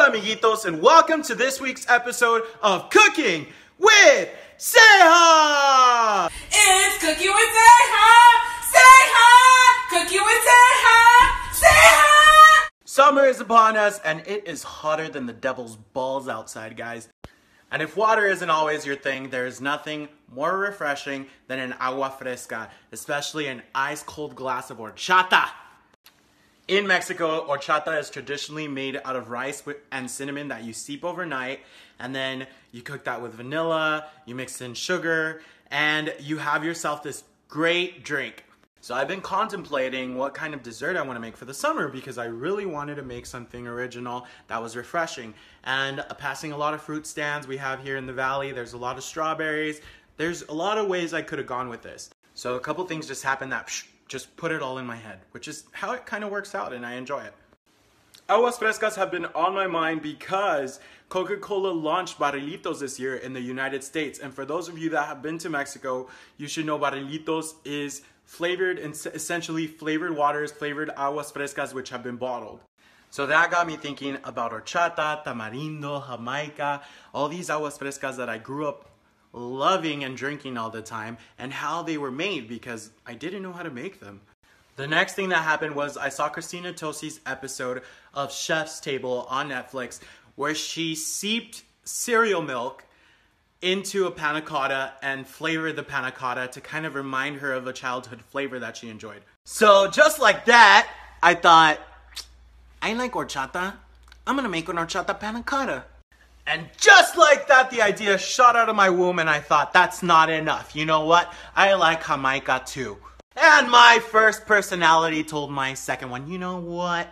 Hola amiguitos and welcome to this week's episode of Cooking with Ceja! It's Cooking with Ceja! Ceja! Cooking with Ceja! Ceja! Summer is upon us and it is hotter than the devil's balls outside, guys. And if water isn't always your thing, there is nothing more refreshing than an agua fresca, especially an ice-cold glass of horchata. In Mexico, horchata is traditionally made out of rice and cinnamon that you steep overnight, and then you cook that with vanilla, you mix in sugar, and you have yourself this great drink. So I've been contemplating what kind of dessert I want to make for the summer because I really wanted to make something original that was refreshing. And passing a lot of fruit stands we have here in the valley, there's a lot of strawberries, there's a lot of ways I could have gone with this. So a couple things just happened that just put it all in my head, which is how it kind of works out and I enjoy it. Aguas frescas have been on my mind because Coca-Cola launched barrilitos this year in the United States. And for those of you that have been to Mexico, you should know barrilitos is flavored and essentially flavored waters, flavored aguas frescas, which have been bottled. So that got me thinking about horchata, tamarindo, jamaica, all these aguas frescas that I grew up loving and drinking all the time, and how they were made because I didn't know how to make them. The next thing that happened was I saw Christina Tosi's episode of Chef's Table on Netflix where she seeped cereal milk into a panna cotta and flavored the panna cotta to kind of remind her of a childhood flavor that she enjoyed. So just like that, I thought, I like horchata. I'm gonna make an horchata panna cotta. And just like that, the idea shot out of my womb and I thought, that's not enough. You know what? I like jamaica too. And my first personality told my second one, you know what?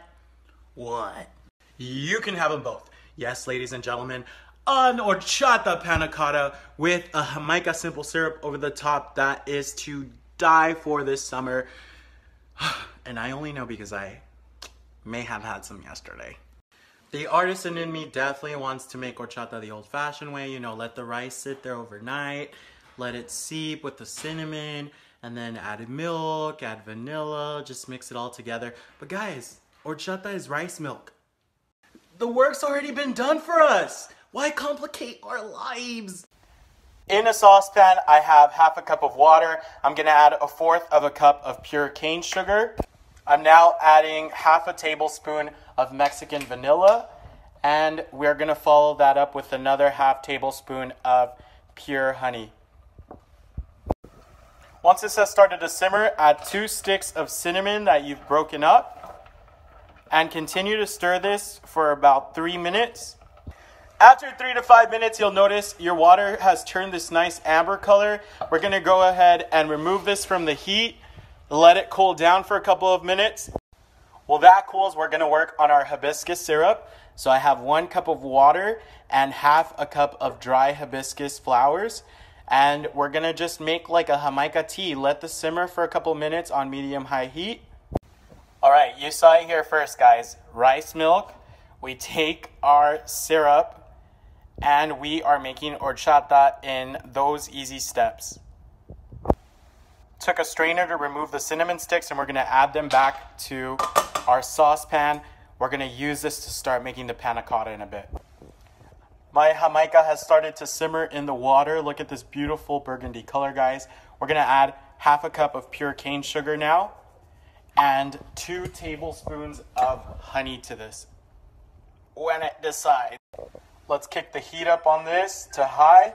What? You can have them both. Yes, ladies and gentlemen, an horchata panna cotta with a jamaica simple syrup over the top that is to die for this summer. And I only know because I may have had some yesterday. The artisan in me definitely wants to make horchata the old-fashioned way, you know, let the rice sit there overnight, let it seep with the cinnamon, and then add milk, add vanilla, just mix it all together. But guys, horchata is rice milk. The work's already been done for us. Why complicate our lives? In a saucepan, I have half a cup of water. I'm gonna add 1/4 cup of pure cane sugar. I'm now adding half a tablespoon of Mexican vanilla, and we're gonna follow that up with another half tablespoon of pure honey. Once this has started to simmer, add 2 sticks of cinnamon that you've broken up, and continue to stir this for about 3 minutes. After 3 to 5 minutes, you'll notice your water has turned this nice amber color. We're gonna go ahead and remove this from the heat, let it cool down for a couple of minutes. While that cools, we're gonna work on our hibiscus syrup. So I have 1 cup of water and half a cup of dry hibiscus flowers. And we're gonna just make like a jamaica tea. Let this simmer for a couple minutes on medium-high heat. All right, you saw it here first, guys. Rice milk. We take our syrup and we are making horchata in those easy steps. Took a strainer to remove the cinnamon sticks and we're gonna add them back to our saucepan. We're gonna use this to start making the panna cotta in a bit. My jamaica has started to simmer in the water. Look at this beautiful burgundy color, guys. We're gonna add half a cup of pure cane sugar now and 2 tablespoons of honey to this. When it decides. Let's kick the heat up on this to high,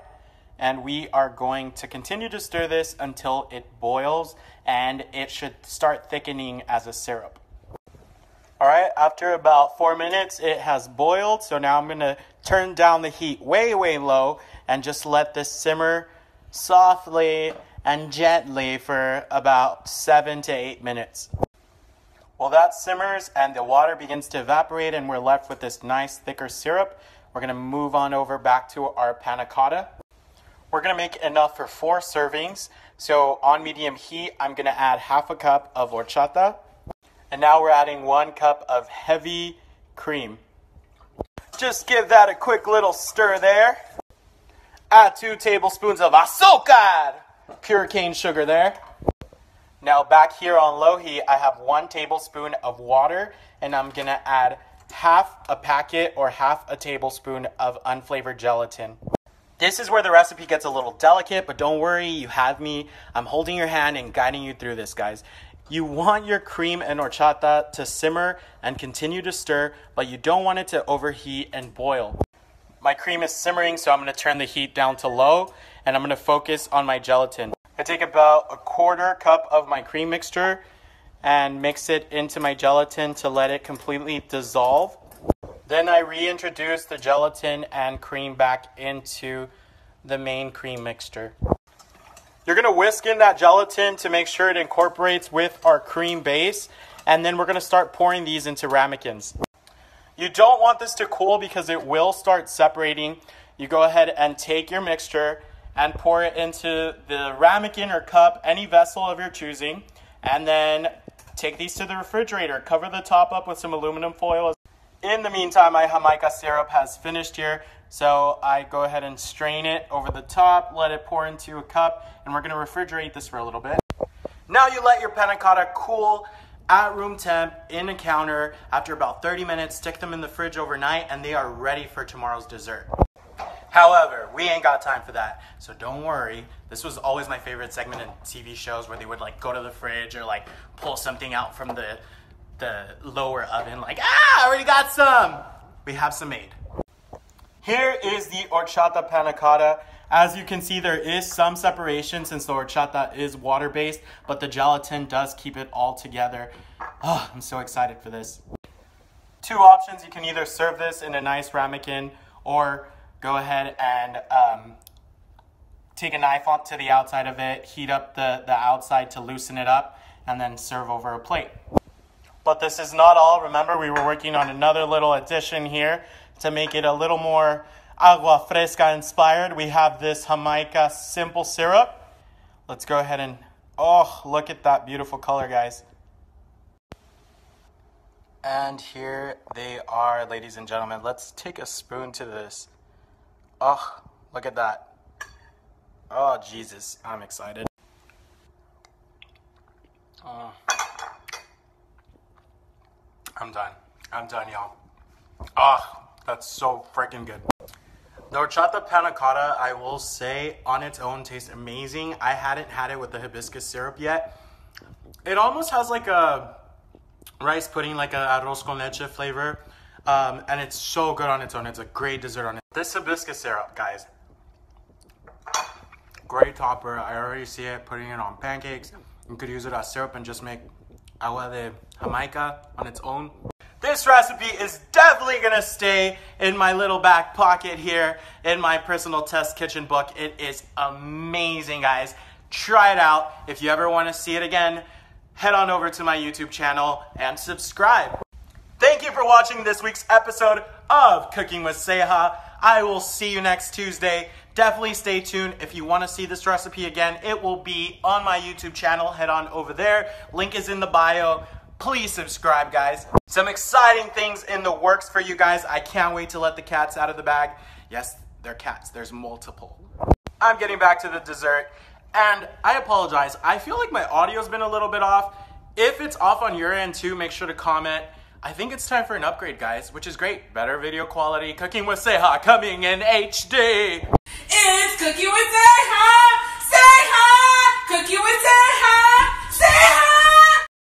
and we are going to continue to stir this until it boils, and it should start thickening as a syrup. All right, after about 4 minutes, it has boiled, so now I'm gonna turn down the heat way, way low and just let this simmer softly and gently for about 7 to 8 minutes. While that simmers and the water begins to evaporate and we're left with this nice thicker syrup, we're gonna move on over back to our panna cotta. We're gonna make enough for 4 servings. So on medium heat, I'm gonna add half a cup of horchata. And now we're adding 1 cup of heavy cream. Just give that a quick little stir there. Add 2 tablespoons of azúcar, pure cane sugar there. Now back here on low heat, I have 1 tablespoon of water, and I'm gonna add half a packet or half a tablespoon of unflavored gelatin. This is where the recipe gets a little delicate, but don't worry, you have me. I'm holding your hand and guiding you through this, guys. You want your cream and horchata to simmer and continue to stir, but you don't want it to overheat and boil. My cream is simmering, so I'm going to turn the heat down to low, and I'm going to focus on my gelatin. I take about a quarter cup of my cream mixture and mix it into my gelatin to let it completely dissolve. Then I reintroduce the gelatin and cream back into the main cream mixture. You're going to whisk in that gelatin to make sure it incorporates with our cream base, and then we're going to start pouring these into ramekins. You don't want this to cool because it will start separating. You go ahead and take your mixture and pour it into the ramekin or cup, any vessel of your choosing, and then take these to the refrigerator. Cover the top up with some aluminum foil. In the meantime, my Jamaica syrup has finished here, so I go ahead and strain it over the top, let it pour into a cup, and we're going to refrigerate this for a little bit. Now you let your panna cotta cool at room temp in a counter. After about 30 minutes, stick them in the fridge overnight, and they are ready for tomorrow's dessert. However, we ain't got time for that, so don't worry. This was always my favorite segment in TV shows where they would like go to the fridge or like pull something out from the lower oven, like, I already got some. We have some made. Here is the horchata panna cotta. As you can see, there is some separation since the horchata is water-based, but the gelatin does keep it all together. Oh, I'm so excited for this. Two options. You can either serve this in a nice ramekin or go ahead and take a knife onto the outside of it, heat up the outside to loosen it up, and then serve over a plate. But this is not all. Remember, we were working on another little addition here to make it a little more agua fresca inspired. We have this Jamaica simple syrup. Let's go ahead and, oh, look at that beautiful color, guys. And here they are, ladies and gentlemen. Let's take a spoon to this. Oh, look at that. Oh, Jesus, I'm excited. Oh. I'm done, y'all. Oh, that's so freaking good. The horchata panna cotta, I will say, on its own tastes amazing. I hadn't had it with the hibiscus syrup yet. It almost has like a rice pudding, like a arroz con leche flavor. And it's so good on its own. It's a great dessert on it. This hibiscus syrup, guys. Great topper. I already see it putting it on pancakes. You could use it as syrup and just make agua de Jamaica on its own. This recipe is definitely going to stay in my little back pocket here in my personal test kitchen book. It is amazing, guys. Try it out. If you ever want to see it again, head on over to my YouTube channel and subscribe. Thank you for watching this week's episode of Cooking with Ceja. I will see you next Tuesday. Definitely stay tuned. If you want to see this recipe again, it will be on my YouTube channel. Head on over there. Link is in the bio. Please subscribe, guys. Some exciting things in the works for you guys. I can't wait to let the cats out of the bag. Yes, they're cats. There's multiple. I'm getting back to the dessert, and I apologize. I feel like my audio's been a little bit off. If it's off on your end too, make sure to comment. I think it's time for an upgrade, guys, which is great. Better video quality. Cooking with Ceja coming in HD. It's Cooking with Ceja.